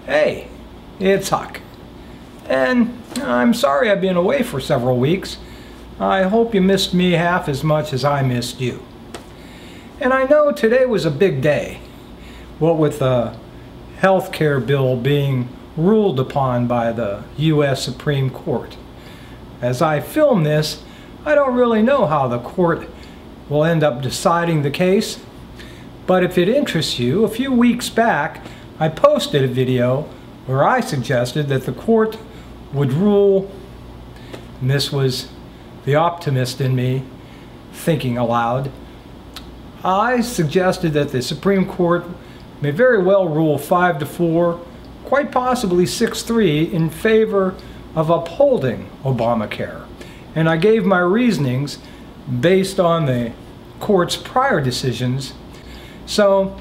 Hey, it's Huck. And I'm sorry I've been away for several weeks. I hope you missed me half as much as I missed you. And I know today was a big day, what with the health care bill being ruled upon by the U.S. Supreme Court. As I film this, I don't really know how the court will end up deciding the case, but if it interests you, a few weeks back I posted a video where I suggested that the court would rule, and this was the optimist in me thinking aloud. I suggested that the Supreme Court may very well rule 5-4, quite possibly 6-3 in favor of upholding Obamacare. And I gave my reasonings based on the court's prior decisions. So,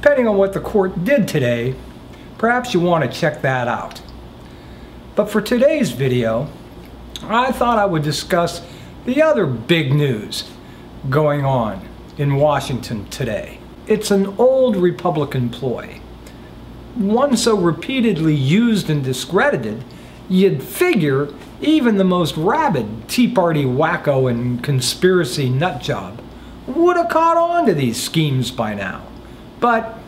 depending on what the court did today, perhaps you want to check that out. But for today's video, I thought I would discuss the other big news going on in Washington today. It's an old Republican ploy, one so repeatedly used and discredited, you'd figure even the most rabid Tea Party wacko and conspiracy nutjob would have caught on to these schemes by now. But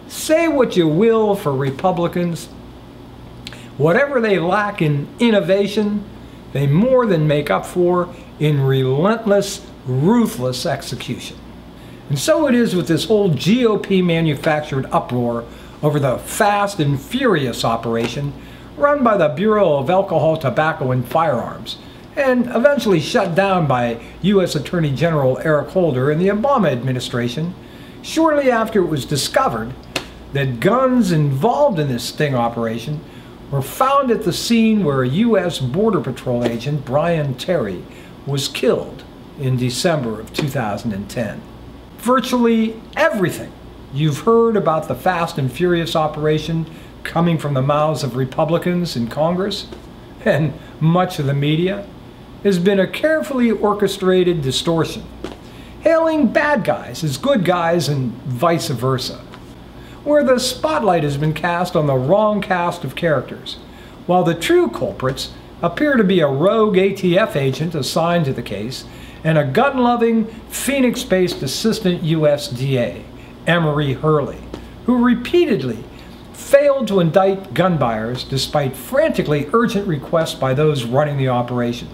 say what you will for Republicans, whatever they lack in innovation, they more than make up for in relentless, ruthless execution. And so it is with this whole GOP manufactured uproar over the Fast and Furious operation run by the Bureau of Alcohol, Tobacco, and Firearms, and eventually shut down by U.S. Attorney General Eric Holder in the Obama administration, shortly after it was discovered that guns involved in this sting operation were found at the scene where a U.S. Border Patrol agent, Brian Terry, was killed in December of 2010. Virtually everything you've heard about the Fast and Furious operation coming from the mouths of Republicans in Congress and much of the media has been a carefully orchestrated distortion, hailing bad guys as good guys and vice versa, where the spotlight has been cast on the wrong cast of characters, while the true culprits appear to be a rogue ATF agent assigned to the case and a gun-loving, Phoenix-based assistant USDA, Emory Hurley, who repeatedly failed to indict gun buyers despite frantically urgent requests by those running the operation,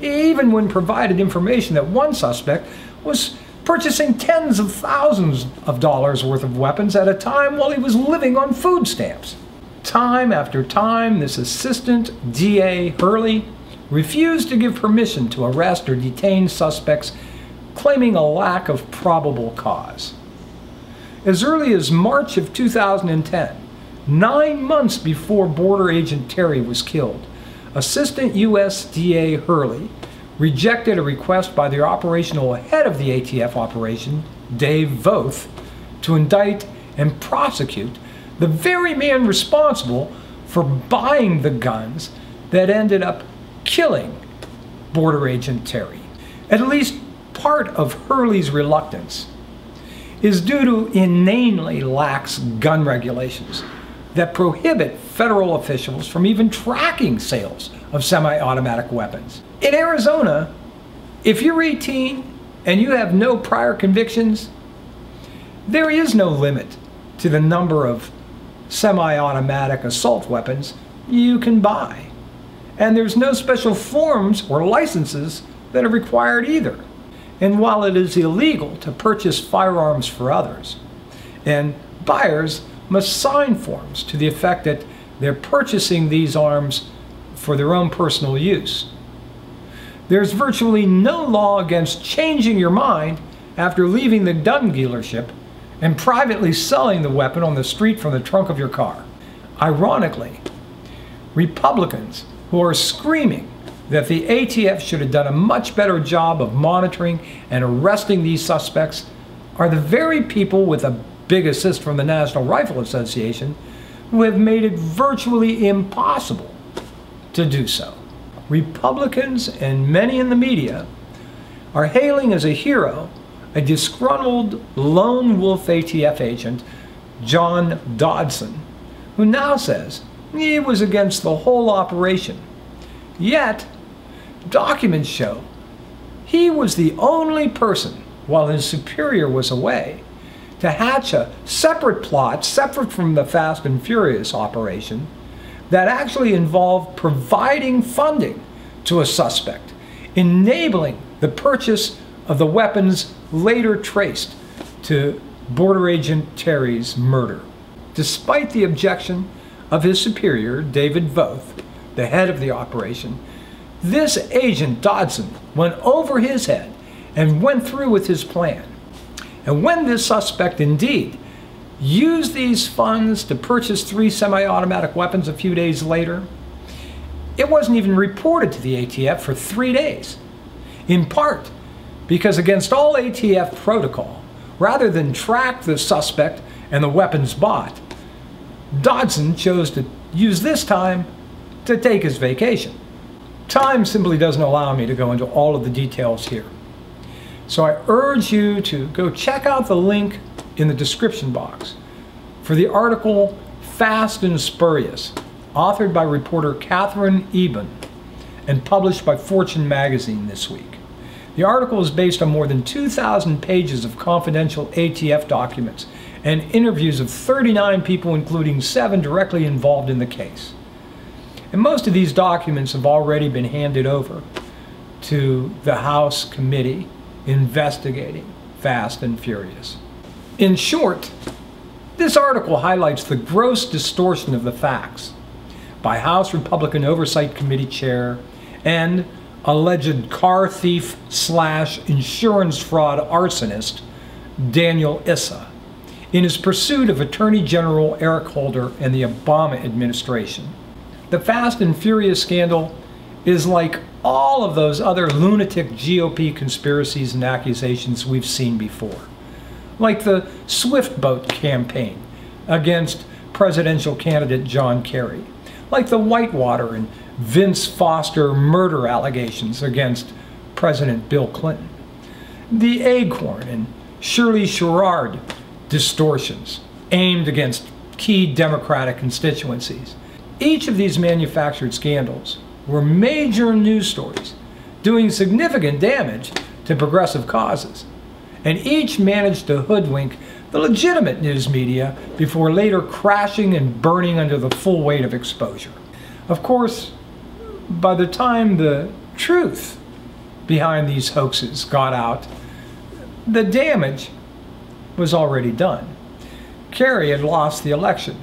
even when provided information that one suspect was purchasing tens of thousands of dollars worth of weapons at a time while he was living on food stamps. Time after time, this assistant DA Hurley refused to give permission to arrest or detain suspects, claiming a lack of probable cause. As early as March of 2010, 9 months before Border Agent Terry was killed, Assistant USDA Hurley rejected a request by the operational head of the ATF operation, Dave Voth, to indict and prosecute the very man responsible for buying the guns that ended up killing Border Agent Terry. At least part of Hurley's reluctance is due to inanely lax gun regulations that prohibit federal officials from even tracking sales of semi-automatic weapons. In Arizona, if you're 18 and you have no prior convictions, there is no limit to the number of semi-automatic assault weapons you can buy. And there's no special forms or licenses that are required either. And while it is illegal to purchase firearms for others, and buyers must sign forms to the effect that they're purchasing these arms for their own personal use, there's virtually no law against changing your mind after leaving the gun dealership and privately selling the weapon on the street from the trunk of your car. Ironically, Republicans who are screaming that the ATF should have done a much better job of monitoring and arresting these suspects are the very people, with a big assist from the National Rifle Association, who have made it virtually impossible to do so. Republicans and many in the media are hailing as a hero a disgruntled lone wolf ATF agent, John Dodson, who now says he was against the whole operation. Yet, documents show he was the only person, while his superior was away, to hatch a separate plot, separate from the Fast and Furious operation, that actually involved providing funding to a suspect, enabling the purchase of the weapons later traced to Border Agent Terry's murder. Despite the objection of his superior, David Voth, the head of the operation, this agent Dodson went over his head and went through with his plan. And when this suspect indeed used these funds to purchase 3 semi-automatic weapons a few days later, it wasn't even reported to the ATF for 3 days. In part because against all ATF protocol, rather than track the suspect and the weapons bought, Dodson chose to use this time to take his vacation. Time simply doesn't allow me to go into all of the details here. So I urge you to go check out the link in the description box for the article Fast and Spurious, authored by reporter Katherine Eban and published by Fortune magazine this week. The article is based on more than 2,000 pages of confidential ATF documents and interviews of 39 people, including 7 directly involved in the case. And most of these documents have already been handed over to the House committee investigating Fast and Furious. In short, this article highlights the gross distortion of the facts by House Republican Oversight Committee Chair and alleged car thief / insurance fraud arsonist Daniel Issa in his pursuit of Attorney General Eric Holder and the Obama administration. The Fast and Furious scandal is like all of those other lunatic GOP conspiracies and accusations we've seen before, like the Swift Boat campaign against presidential candidate John Kerry, like the Whitewater and Vince Foster murder allegations against President Bill Clinton, the Acorn and Shirley Sherrod distortions aimed against key Democratic constituencies. Each of these manufactured scandals were major news stories doing significant damage to progressive causes, and each managed to hoodwink the legitimate news media before later crashing and burning under the full weight of exposure. Of course, by the time the truth behind these hoaxes got out, the damage was already done. Kerry had lost the election.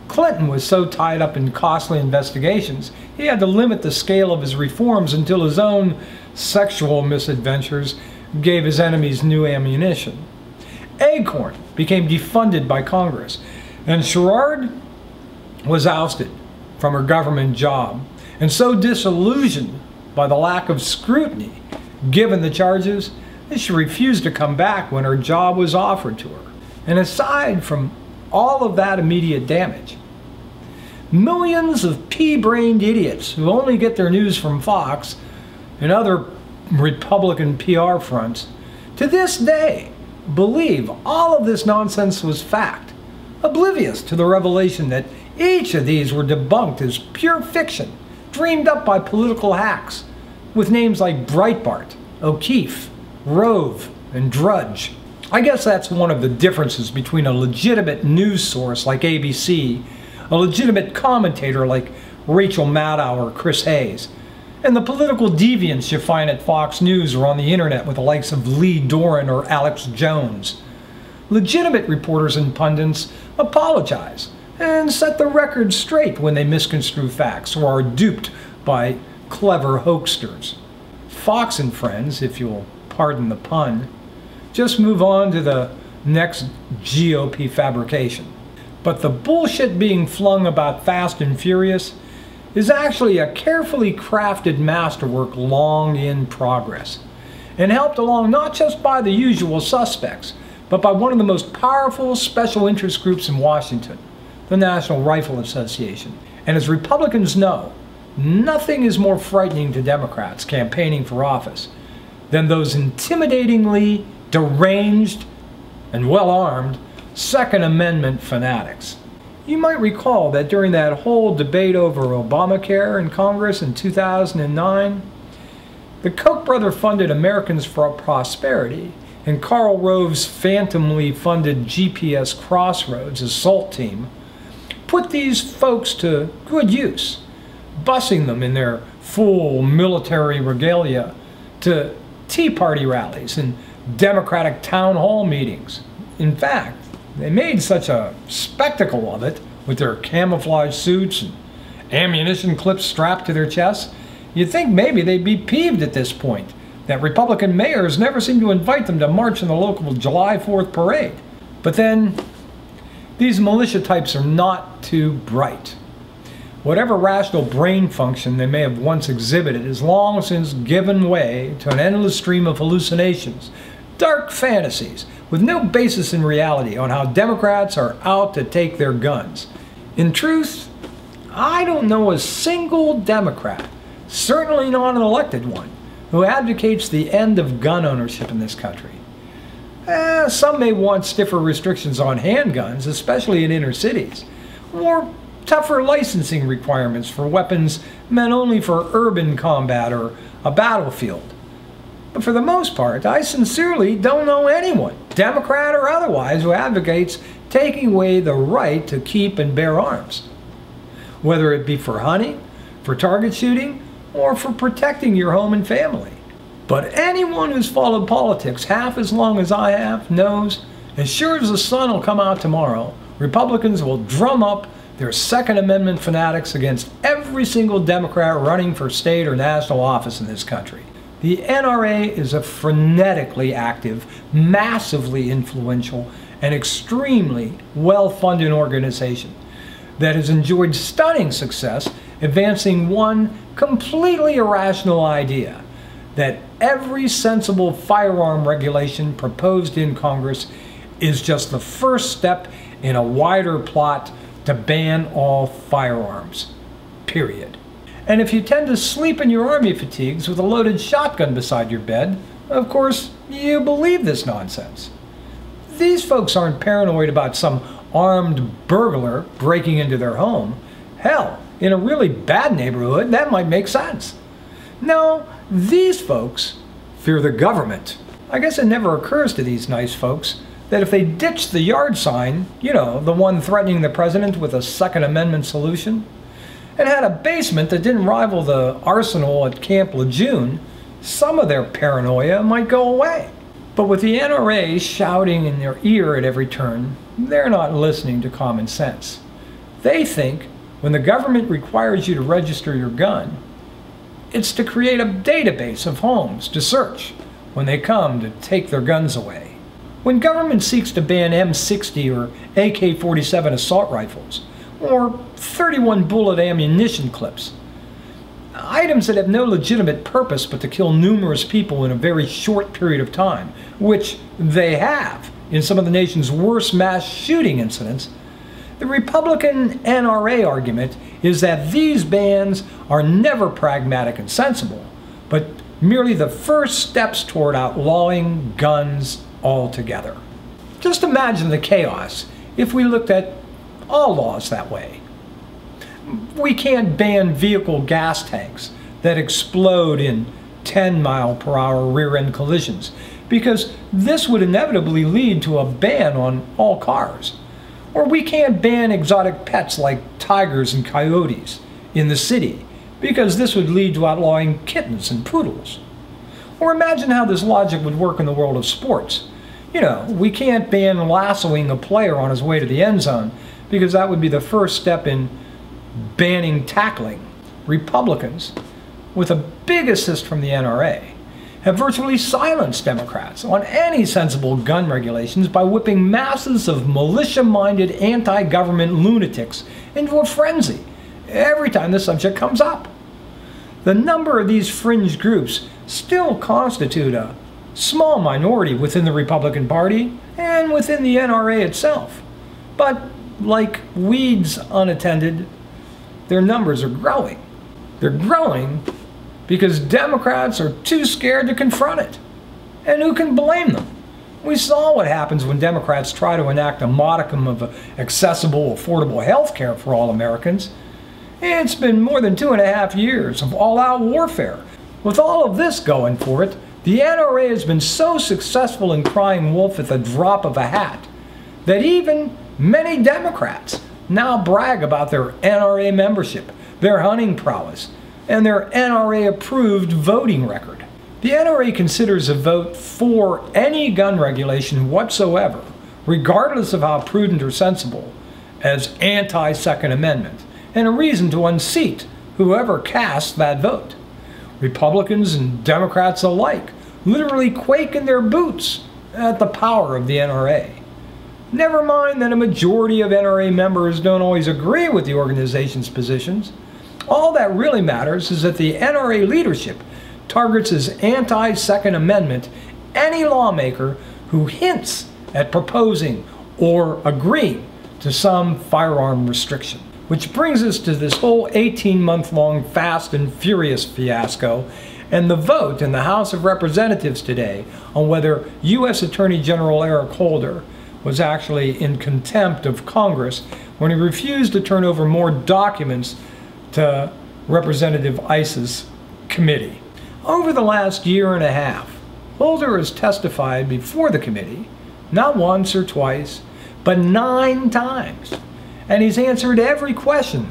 Clinton was so tied up in costly investigations, he had to limit the scale of his reforms until his own sexual misadventures gave his enemies new ammunition. Acorn became defunded by Congress, and Sherrod was ousted from her government job, and so disillusioned by the lack of scrutiny given the charges that she refused to come back when her job was offered to her. And aside from all of that immediate damage, millions of pea-brained idiots who only get their news from Fox and other Republican PR fronts to this day believe all of this nonsense was fact, oblivious to the revelation that each of these were debunked as pure fiction, dreamed up by political hacks with names like Breitbart, O'Keefe, Rove, and Drudge. I guess that's one of the differences between a legitimate news source like ABC, a legitimate commentator like Rachel Maddow or Chris Hayes, and the political deviants you find at Fox News or on the internet with the likes of Lee Doran or Alex Jones. Legitimate reporters and pundits apologize and set the record straight when they misconstrue facts or are duped by clever hoaxsters. Fox and friends, if you'll pardon the pun, just move on to the next GOP fabrication. But the bullshit being flung about Fast and Furious is actually a carefully crafted masterwork long in progress, and helped along not just by the usual suspects, but by one of the most powerful special interest groups in Washington, the National Rifle Association. And as Republicans know, nothing is more frightening to Democrats campaigning for office than those intimidatingly deranged and well-armed Second Amendment fanatics. You might recall that during that whole debate over Obamacare in Congress in 2009, the Koch brother funded Americans for Prosperity and Karl Rove's phantomly funded GPS Crossroads assault team put these folks to good use, busing them in their full military regalia to Tea Party rallies and Democratic town hall meetings. In fact, they made such a spectacle of it with their camouflage suits and ammunition clips strapped to their chests, you'd think maybe they'd be peeved at this point that Republican mayors never seem to invite them to march in the local July 4th parade. But then, these militia types are not too bright. Whatever rational brain function they may have once exhibited has long since given way to an endless stream of hallucinations, dark fantasies, with no basis in reality on how Democrats are out to take their guns. In truth, I don't know a single Democrat, certainly not an elected one, who advocates the end of gun ownership in this country. Some may want stiffer restrictions on handguns, especially in inner cities, or tougher licensing requirements for weapons meant only for urban combat or a battlefield. But for the most part, I sincerely don't know anyone, Democrat or otherwise, who advocates taking away the right to keep and bear arms, whether it be for hunting, for target shooting, or for protecting your home and family. But anyone who's followed politics half as long as I have knows, as sure as the sun will come out tomorrow, Republicans will drum up their Second Amendment fanatics against every single Democrat running for state or national office in this country. The NRA is a frenetically active, massively influential, and extremely well-funded organization that has enjoyed stunning success advancing one completely irrational idea, that every sensible firearm regulation proposed in Congress is just the first step in a wider plot to ban all firearms, period. And if you tend to sleep in your army fatigues with a loaded shotgun beside your bed, of course, you believe this nonsense. These folks aren't paranoid about some armed burglar breaking into their home. Hell, in a really bad neighborhood, that might make sense. No, these folks fear the government. I guess it never occurs to these nice folks that if they ditched the yard sign, you know, the one threatening the president with a Second Amendment solution, and had a basement that didn't rival the arsenal at Camp Lejeune, some of their paranoia might go away. But with the NRA shouting in their ear at every turn, they're not listening to common sense. They think when the government requires you to register your gun, it's to create a database of homes to search when they come to take their guns away. When government seeks to ban M60 or AK-47 assault rifles, or 31 bullet ammunition clips, items that have no legitimate purpose but to kill numerous people in a very short period of time, which they have in some of the nation's worst mass shooting incidents, the Republican NRA argument is that these bans are never pragmatic and sensible, but merely the first steps toward outlawing guns altogether. Just imagine the chaos if we looked at all laws that way. We can't ban vehicle gas tanks that explode in 10-mile-per-hour rear-end collisions, because this would inevitably lead to a ban on all cars. Or we can't ban exotic pets like tigers and coyotes in the city, because this would lead to outlawing kittens and poodles. Or imagine how this logic would work in the world of sports. You know, we can't ban lassoing a player on his way to the end zone, because that would be the first step in banning tackling. Republicans, with a big assist from the NRA, have virtually silenced Democrats on any sensible gun regulations by whipping masses of militia-minded anti-government lunatics into a frenzy every time the subject comes up. The number of these fringe groups still constitute a small minority within the Republican Party and within the NRA itself. But like weeds unattended, their numbers are growing. They're growing because Democrats are too scared to confront it. And who can blame them We saw what happens when Democrats try to enact a modicum of accessible, affordable health care for all Americans. It's been more than 2.5 years of all-out warfare. With all of this going for it, the NRA has been so successful in crying wolf at the drop of a hat that even many Democrats now brag about their NRA membership, their hunting prowess, and their NRA-approved voting record. The NRA considers a vote for any gun regulation whatsoever, regardless of how prudent or sensible, as anti-Second Amendment, and a reason to unseat whoever casts that vote. Republicans and Democrats alike literally quake in their boots at the power of the NRA. Never mind that a majority of NRA members don't always agree with the organization's positions. All that really matters is that the NRA leadership targets as anti-Second Amendment any lawmaker who hints at proposing or agreeing to some firearm restriction. Which brings us to this whole 18-month-long Fast and Furious fiasco and the vote in the House of Representatives today on whether U.S. Attorney General Eric Holder was actually in contempt of Congress when he refused to turn over more documents to Representative Iss's committee. Over the last year and a half, Holder has testified before the committee, not once or twice, but 9 times. And he's answered every question,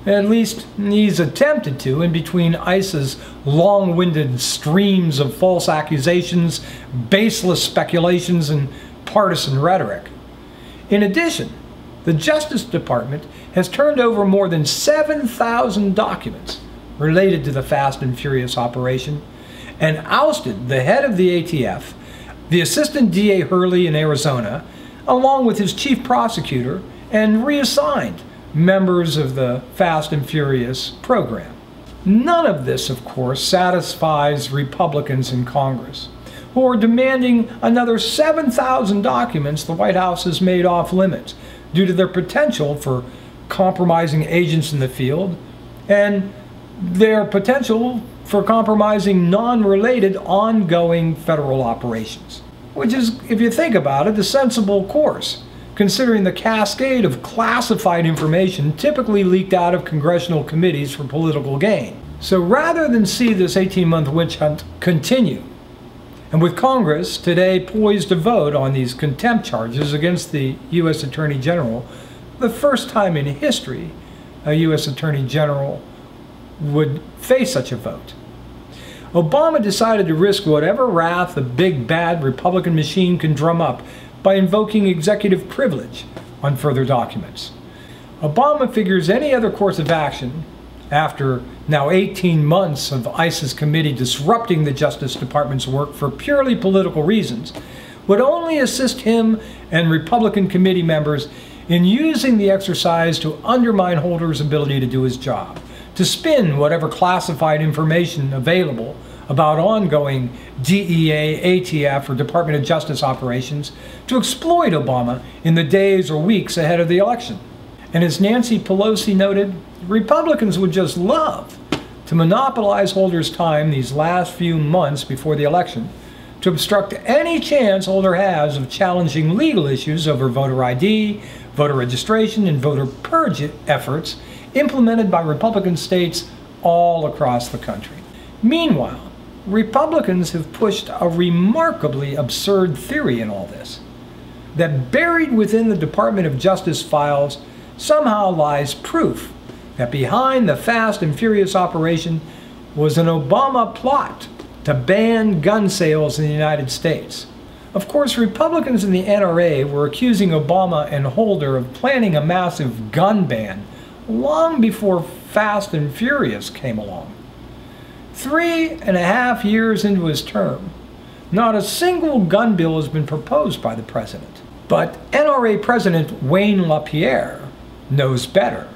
at least he's attempted to, in between Iss's long-winded streams of false accusations, baseless speculations, and partisan rhetoric. In addition, the Justice Department has turned over more than 7,000 documents related to the Fast and Furious operation and ousted the head of the ATF, the Assistant DA Hurley in Arizona, along with his chief prosecutor, and reassigned members of the Fast and Furious program. None of this, of course, satisfies Republicans in Congress, who are demanding another 7,000 documents the White House has made off limits due to their potential for compromising agents in the field and their potential for compromising non-related ongoing federal operations. Which is, if you think about it, the sensible course, considering the cascade of classified information typically leaked out of congressional committees for political gain. So rather than see this 18-month witch hunt continue, and with Congress today poised to vote on these contempt charges against the U.S. Attorney General, the first time in history a U.S. Attorney General would face such a vote, Obama decided to risk whatever wrath the big bad Republican machine can drum up by invoking executive privilege on further documents. Obama figures any other course of action, after now 18 months of ISIS committee disrupting the Justice Department's work for purely political reasons, would only assist him and Republican committee members in using the exercise to undermine Holder's ability to do his job, to spin whatever classified information available about ongoing DEA, ATF, or Department of Justice operations to exploit Obama in the days or weeks ahead of the election. And as Nancy Pelosi noted, Republicans would just love to monopolize Holder's time these last few months before the election to obstruct any chance Holder has of challenging legal issues over voter ID, voter registration, and voter purge efforts implemented by Republican states all across the country. Meanwhile, Republicans have pushed a remarkably absurd theory in all this, that buried within the Department of Justice files somehow lies proof that behind the Fast and Furious operation was an Obama plot to ban gun sales in the United States. Of course, Republicans in the NRA were accusing Obama and Holder of planning a massive gun ban long before Fast and Furious came along. 3.5 years into his term, not a single gun bill has been proposed by the president. But NRA President Wayne LaPierre knows better.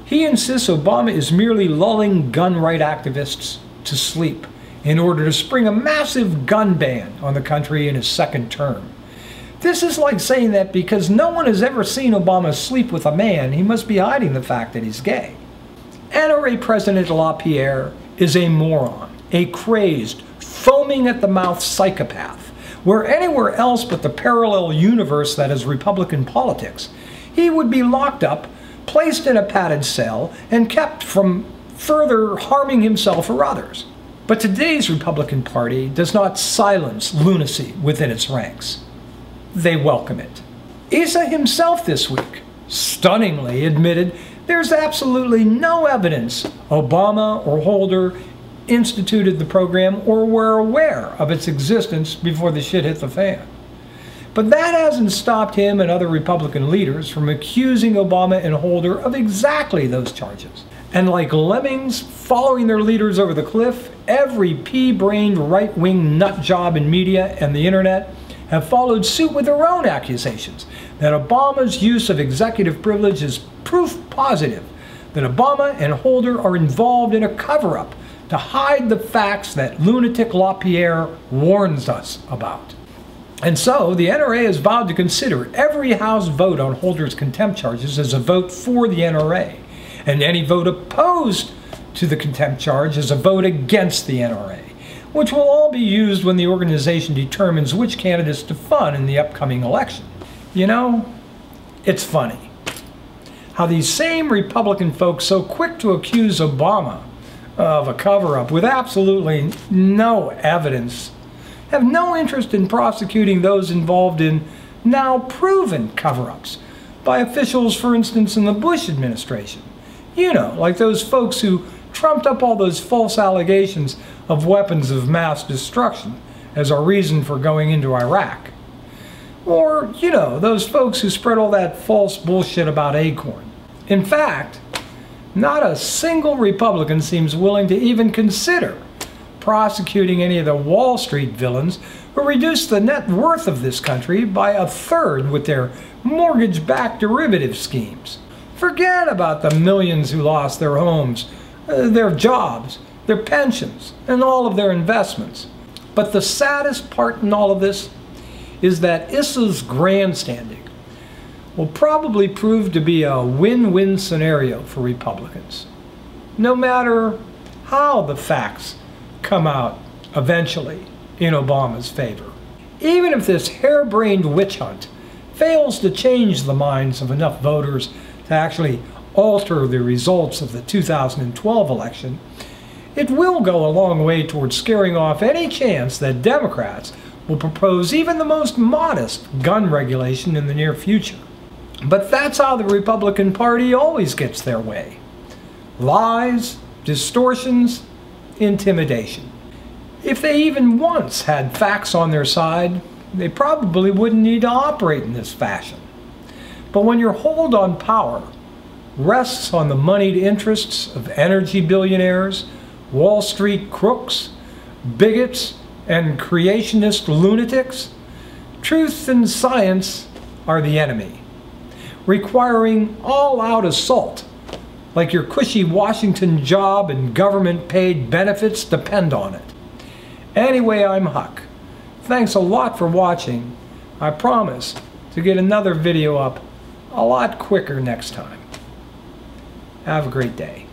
He insists Obama is merely lulling gun right activists to sleep in order to spring a massive gun ban on the country in his second term. This is like saying that because no one has ever seen Obama sleep with a man, he must be hiding the fact that he's gay. NRA President LaPierre is a moron, a crazed, foaming at the mouth psychopath where anywhere else but the parallel universe that is Republican politics, he would be locked up, placed in a padded cell, and kept from further harming himself or others. But today's Republican Party does not silence lunacy within its ranks. They welcome it. Issa himself this week stunningly admitted there's absolutely no evidence Obama or Holder instituted the program or were aware of its existence before the shit hit the fan. But that hasn't stopped him and other Republican leaders from accusing Obama and Holder of exactly those charges. And like lemmings following their leaders over the cliff, every pea-brained right-wing nut job in media and the internet have followed suit with their own accusations that Obama's use of executive privilege is proof positive that Obama and Holder are involved in a cover-up to hide the facts that lunatic LaPierre warns us about. And so, the NRA has vowed to consider every House vote on Holder's contempt charges as a vote for the NRA, and any vote opposed to the contempt charge as a vote against the NRA, which will all be used when the organization determines which candidates to fund in the upcoming election. You know, it's funny how these same Republican folks so quick to accuse Obama of a cover-up with absolutely no evidence have no interest in prosecuting those involved in now proven cover-ups by officials, for instance, in the Bush administration. You know, like those folks who trumped up all those false allegations of weapons of mass destruction as our reason for going into Iraq. Or, you know, those folks who spread all that false bullshit about Acorn. In fact, not a single Republican seems willing to even consider prosecuting any of the Wall Street villains who reduced the net worth of this country by 1/3 with their mortgage-backed derivative schemes. Forget about the millions who lost their homes, their jobs, their pensions, and all of their investments. But the saddest part in all of this is that Issa's grandstanding will probably prove to be a win-win scenario for Republicans, no matter how the facts come out eventually in Obama's favor. Even if this harebrained witch hunt fails to change the minds of enough voters to actually alter the results of the 2012 election, it will go a long way towards scaring off any chance that Democrats will propose even the most modest gun regulation in the near future. But that's how the Republican Party always gets their way. Lies, distortions, intimidation. If they even once had facts on their side, they probably wouldn't need to operate in this fashion. But when your hold on power rests on the moneyed interests of energy billionaires, Wall Street crooks, bigots, and creationist lunatics, truth and science are the enemy, requiring all-out assault, like your cushy Washington job and government-paid benefits depend on it. Anyway, I'm Huck. Thanks a lot for watching. I promise to get another video up a lot quicker next time. Have a great day.